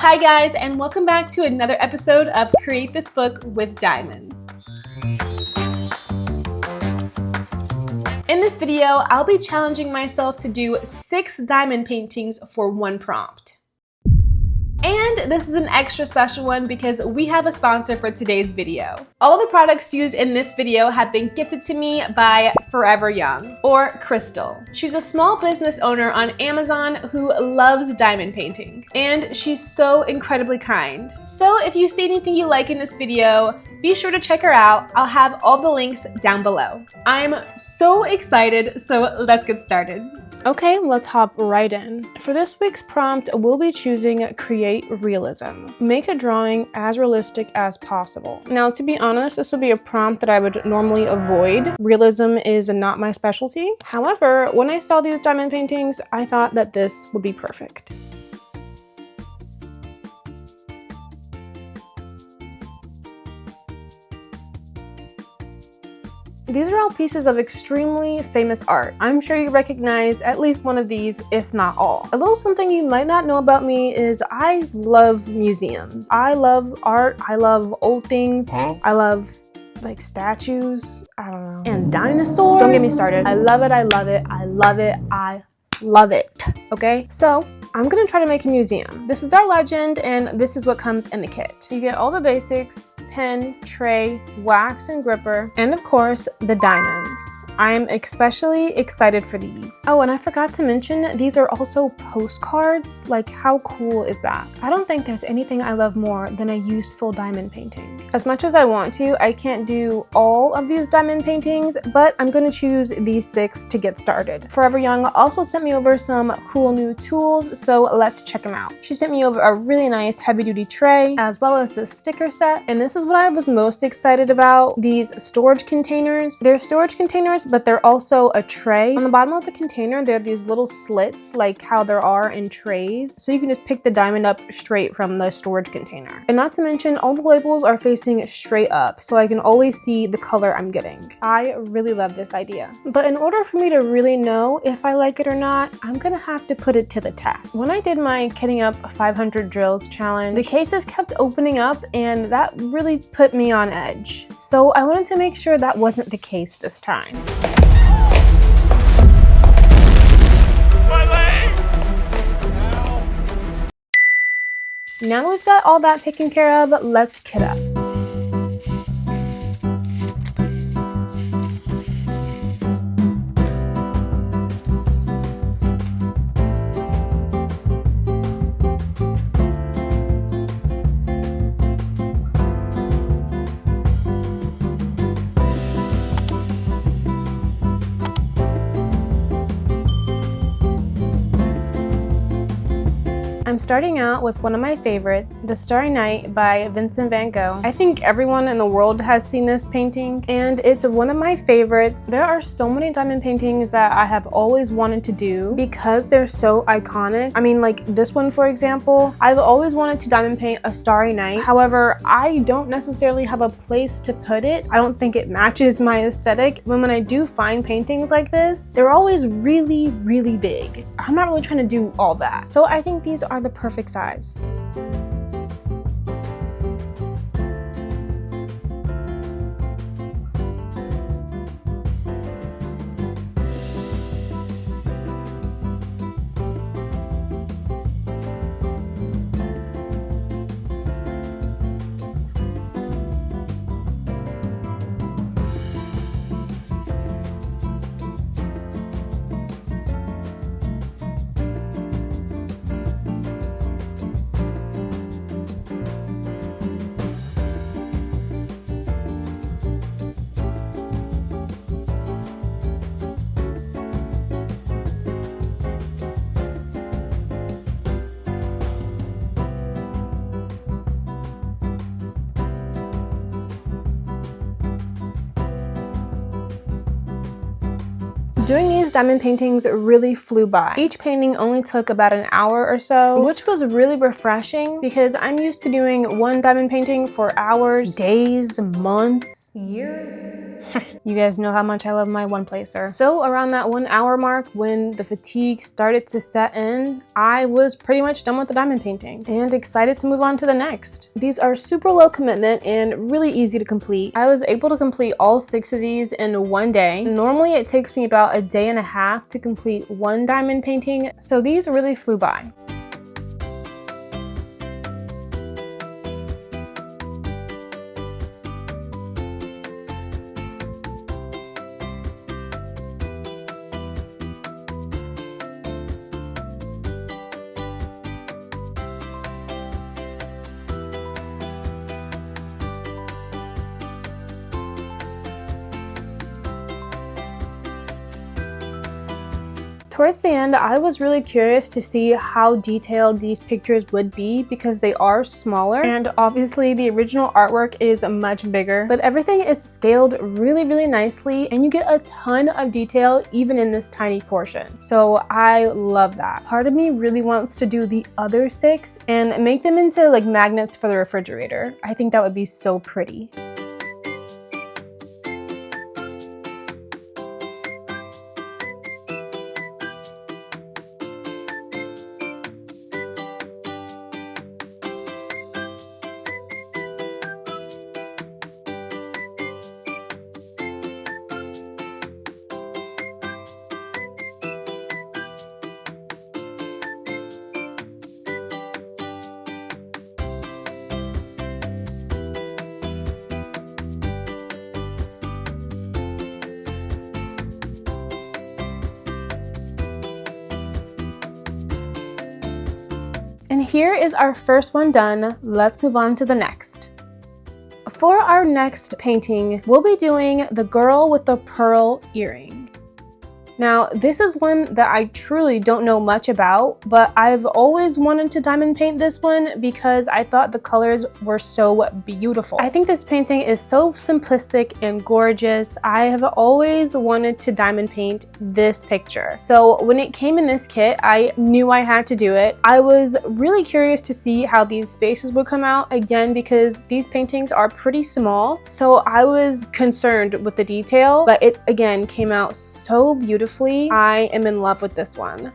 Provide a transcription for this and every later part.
Hi guys, and welcome back to another episode of Create This Book with Diamonds. In this video, I'll be challenging myself to do 6 diamond paintings for one prompt. And this is an extra special one because we have a sponsor for today's video. All the products used in this video have been gifted to me by Forever Young, or Crystal. She's a small business owner on Amazon who loves diamond painting, and she's so incredibly kind. So if you see anything you like in this video, be sure to check her out. I'll have all the links down below. I'm so excited, so let's get started. Okay, let's hop right in. For this week's prompt, we'll be choosing Create Realism. Make a drawing as realistic as possible. Now, to be honest, this would be a prompt that I would normally avoid. Realism is not my specialty. However, when I saw these diamond paintings, I thought that this would be perfect. These are all pieces of extremely famous art. I'm sure you recognize at least one of these, if not all. A little something you might not know about me is I love museums. I love art, I love old things, I love like statues, I don't know. And dinosaurs. Don't get me started. I love it, I love it, I love it, I love it, okay? So, I'm gonna try to make a museum. This is our legend, and this is what comes in the kit. You get all the basics: pen, tray, wax and gripper, and of course, the diamonds. I'm especially excited for these. Oh, and I forgot to mention, these are also postcards. Like, how cool is that? I don't think there's anything I love more than a useful diamond painting. As much as I want to, I can't do all of these diamond paintings, but I'm gonna choose these 6 to get started. Forever Young also sent me over some cool new tools, so let's check them out. She sent me over a really nice heavy-duty tray, as well as this sticker set, and this is what I was most excited about, these storage containers. They're storage containers, but they're also a tray. On the bottom of the container, there are these little slits, like how there are in trays, so you can just pick the diamond up straight from the storage container. And not to mention, all the labels are facing straight up, so I can always see the color I'm getting. I really love this idea. But in order for me to really know if I like it or not, I'm gonna have to put it to the test. When I did my Kitting Up 500 Drills challenge, the cases kept opening up, and that really put me on edge. So I wanted to make sure that wasn't the case this time. My leg! Now that we've got all that taken care of, let's kit up. I'm starting out with one of my favorites, The Starry Night by Vincent van Gogh. I think everyone in the world has seen this painting, and it's one of my favorites. There are so many diamond paintings that I have always wanted to do because they're so iconic. I mean, like this one, for example, I've always wanted to diamond paint a starry night. However, I don't necessarily have a place to put it. I don't think it matches my aesthetic. But when I do find paintings like this, they're always really, really big. I'm not really trying to do all that. So I think these are the perfect size. Doing these diamond paintings really flew by. Each painting only took about an hour or so, which was really refreshing because I'm used to doing one diamond painting for hours, days, months, years. You guys know how much I love my one placer. So around that 1 hour mark, when the fatigue started to set in, I was pretty much done with the diamond painting and excited to move on to the next. These are super low commitment and really easy to complete. I was able to complete all 6 of these in one day. Normally it takes me about a day and a half to complete one diamond painting, so these really flew by. Towards the end, I was really curious to see how detailed these pictures would be because they are smaller, and obviously the original artwork is much bigger, but everything is scaled really nicely and you get a ton of detail even in this tiny portion. So I love that. Part of me really wants to do the other 6 and make them into like magnets for the refrigerator. I think that would be so pretty. And here is our first one done. Let's move on to the next. For our next painting, we'll be doing the girl with the pearl earring. Now, this is one that I truly don't know much about, but I've always wanted to diamond paint this one because I thought the colors were so beautiful. I think this painting is so simplistic and gorgeous. I have always wanted to diamond paint this picture. So when it came in this kit, I knew I had to do it. I was really curious to see how these faces would come out, again, because these paintings are pretty small. So I was concerned with the detail, but it again came out so beautifully. I am in love with this one.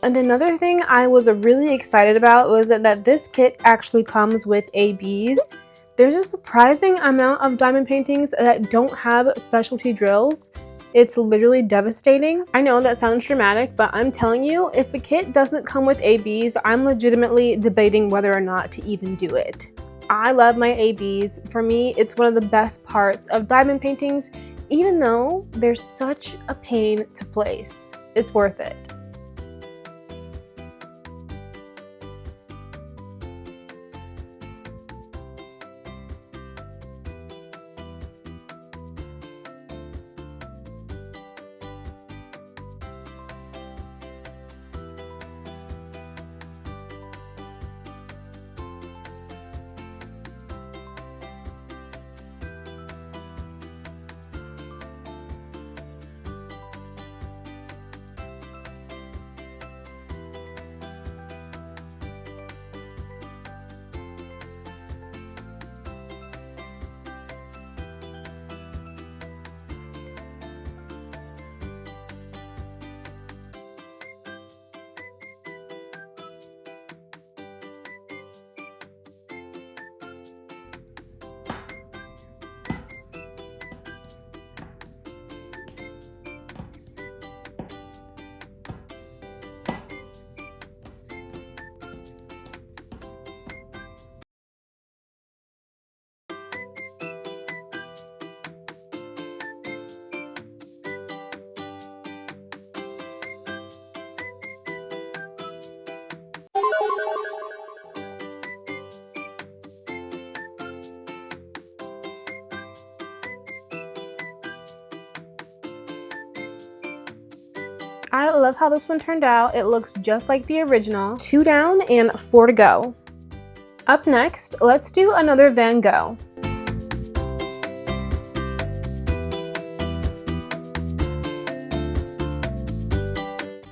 And another thing I was really excited about was that this kit actually comes with ABs. There's a surprising amount of diamond paintings that don't have specialty drills. It's literally devastating. I know that sounds dramatic, but I'm telling you, if a kit doesn't come with ABs, I'm legitimately debating whether or not to even do it. I love my ABs. For me, it's one of the best parts of diamond paintings, even though they're such a pain to place. It's worth it. I love how this one turned out. It looks just like the original. 2 down and 4 to go. Up next, let's do another Van Gogh.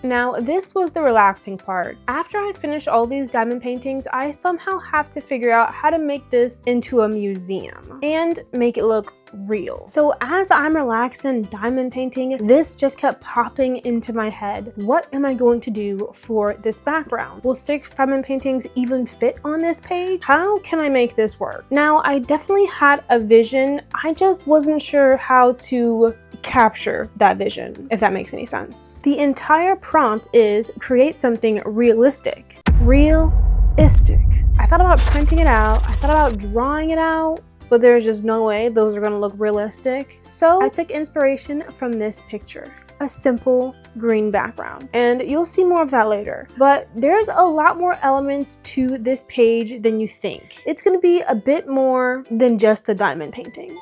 Now, this was the relaxing part. After I finish all these diamond paintings, I somehow have to figure out how to make this into a museum and make it look real. So as I'm relaxing diamond painting, this just kept popping into my head. What am I going to do for this background? Will 6 diamond paintings even fit on this page? How can I make this work? Now, I definitely had a vision. I just wasn't sure how to capture that vision, if that makes any sense. The entire prompt is create something realistic. Realistic. I thought about printing it out. I thought about drawing it out, but there's just no way those are gonna look realistic. So I took inspiration from this picture, a simple green background. And you'll see more of that later. But there's a lot more elements to this page than you think. It's gonna be a bit more than just a diamond painting.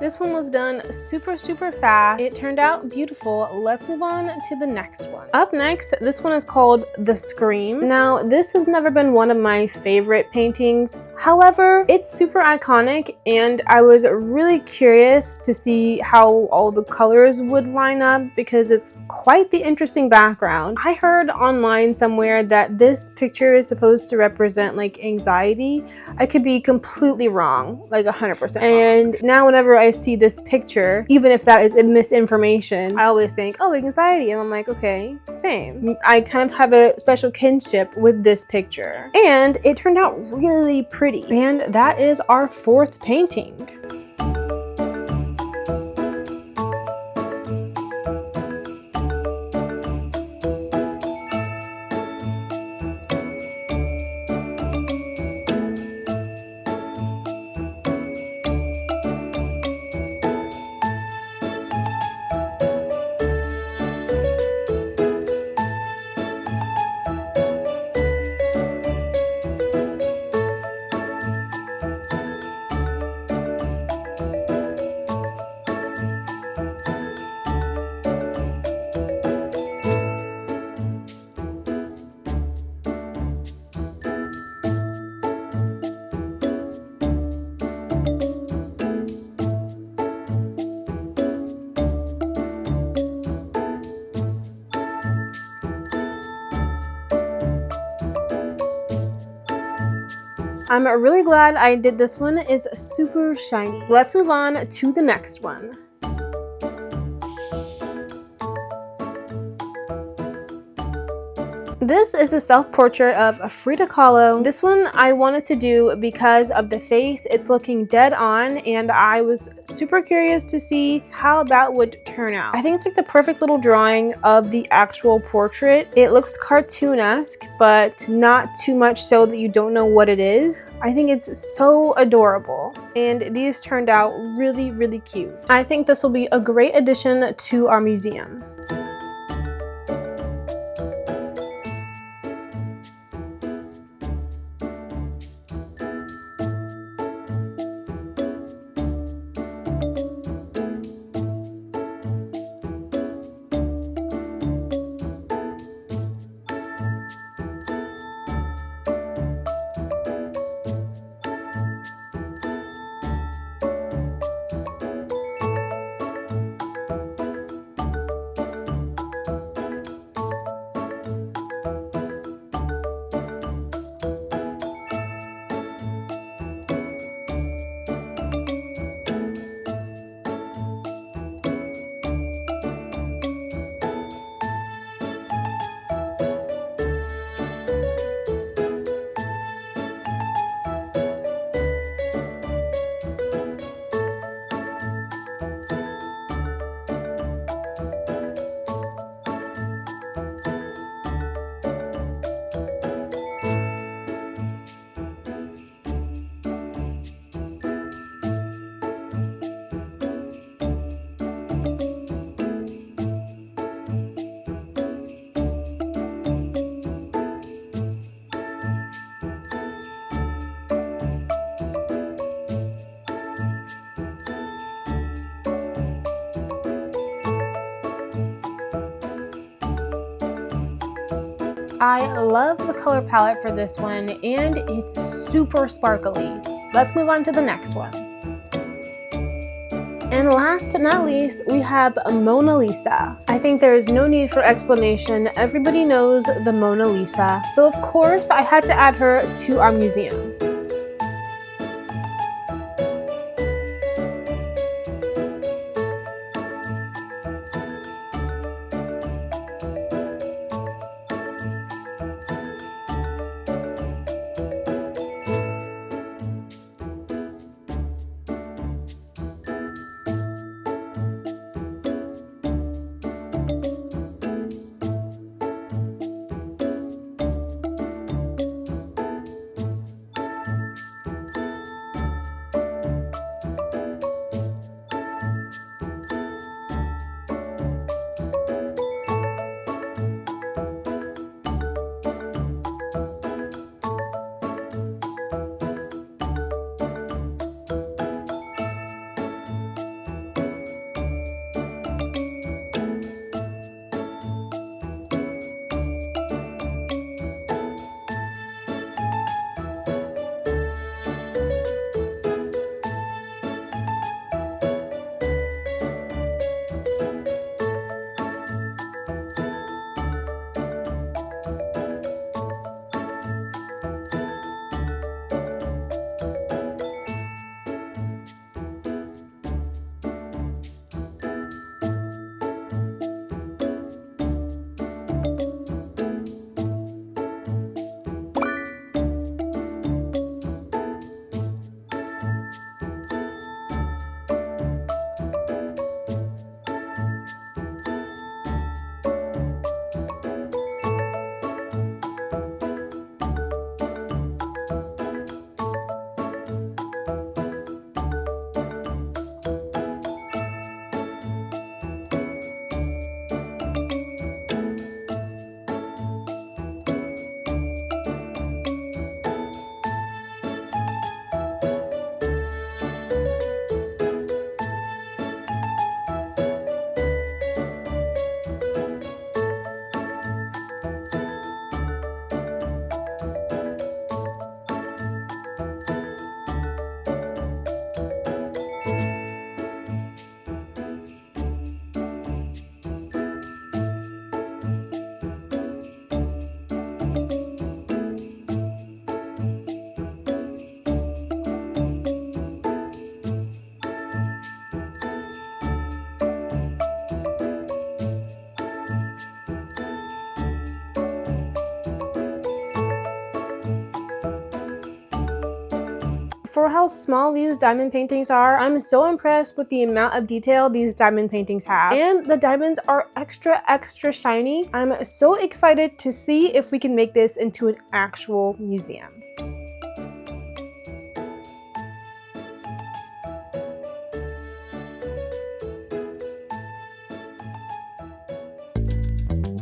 This one was done super fast. It turned out beautiful. Let's move on to the next one. Up next, this one is called The Scream. Now, this has never been one of my favorite paintings. However, it's super iconic and I was really curious to see how all the colors would line up because it's quite the interesting background. I heard online somewhere that this picture is supposed to represent like anxiety. I could be completely wrong, like 100% wrong. And now whenever I see this picture, even if that is misinformation, I always think, oh, anxiety. And I'm like, okay, same. I kind of have a special kinship with this picture. And it turned out really pretty. And that is our 4th painting. I'm really glad I did this one. It's super shiny. Let's move on to the next one. This is a self-portrait of Frida Kahlo. This one I wanted to do because of the face. It's looking dead on, and I was super curious to see how that would turn out. I think it's like the perfect little drawing of the actual portrait. It looks cartoon-esque, but not too much so that you don't know what it is. I think it's so adorable, and these turned out really, really cute. I think this will be a great addition to our museum. I love the color palette for this one, and it's super sparkly. Let's move on to the next one. And last but not least, we have Mona Lisa. I think there is no need for explanation. Everybody knows the Mona Lisa. So of course, I had to add her to our museum. For how small these diamond paintings are, I'm so impressed with the amount of detail these diamond paintings have. And the diamonds are extra shiny. I'm so excited to see if we can make this into an actual museum.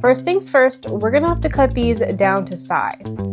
First things first, we're gonna have to cut these down to size.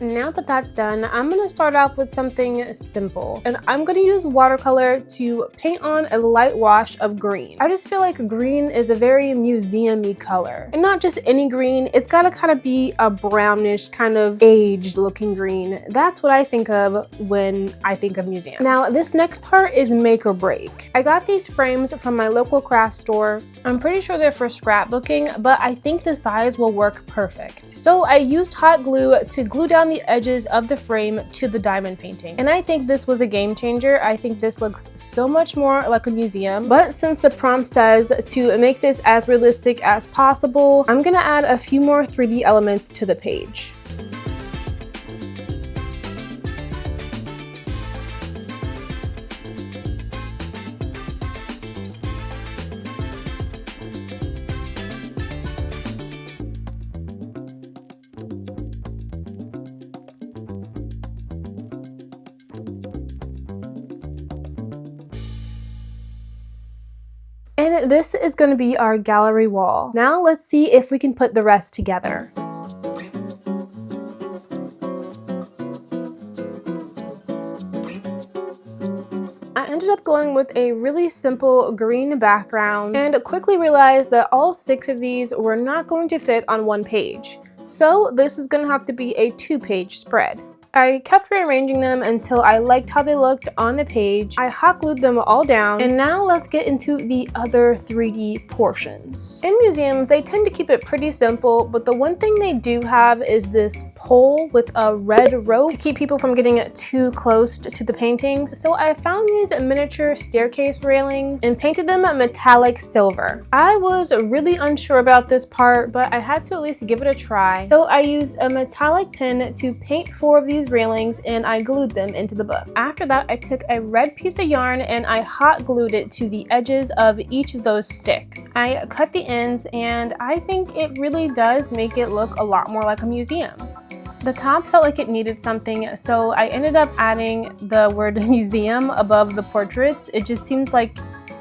Now that that's done, I'm gonna start off with something simple, and I'm gonna use watercolor to paint on a light wash of green. I just feel like green is a very museum-y color, and not just any green. It's gotta kind of be a brownish, kind of aged looking green. That's what I think of when I think of museum. Now this next part is make or break. I got these frames from my local craft store. I'm pretty sure they're for scrapbooking, but I think the size will work perfect. So I used hot glue to glue down the edges of the frame to the diamond painting. And I think this was a game changer. I think this looks so much more like a museum. But since the prompt says to make this as realistic as possible, I'm gonna add a few more 3D elements to the page. And this is going to be our gallery wall. Now let's see if we can put the rest together. I ended up going with a really simple green background and quickly realized that all 6 of these were not going to fit on one page. So this is going to have to be a 2-page spread. I kept rearranging them until I liked how they looked on the page. I hot glued them all down, and now let's get into the other 3D portions. In museums, they tend to keep it pretty simple, but the one thing they do have is this pole with a red rope to keep people from getting too close to the paintings. So I found these miniature staircase railings and painted them metallic silver. I was really unsure about this part, but I had to at least give it a try. So I used a metallic pen to paint 4 of these railings, and I glued them into the book. After that, I took a red piece of yarn and I hot glued it to the edges of each of those sticks. I cut the ends, and I think it really does make it look a lot more like a museum. The top felt like it needed something, so I ended up adding the word museum above the portraits. It just seems like,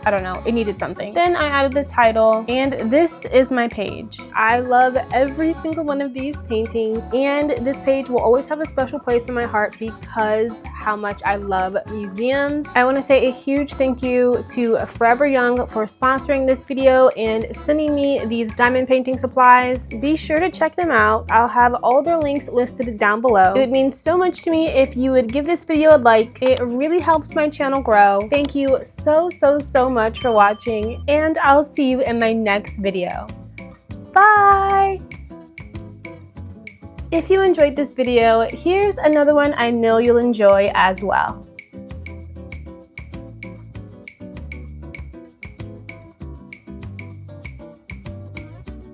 I don't know, it needed something. Then I added the title, and this is my page. I love every single one of these paintings, and this page will always have a special place in my heart because how much I love museums. I want to say a huge thank you to Forever Young for sponsoring this video and sending me these diamond painting supplies. Be sure to check them out. I'll have all their links listed down below. It would mean so much to me if you would give this video a like. It really helps my channel grow. Thank you so much for watching, and I'll see you in my next video. Bye! If you enjoyed this video, here's another one I know you'll enjoy as well.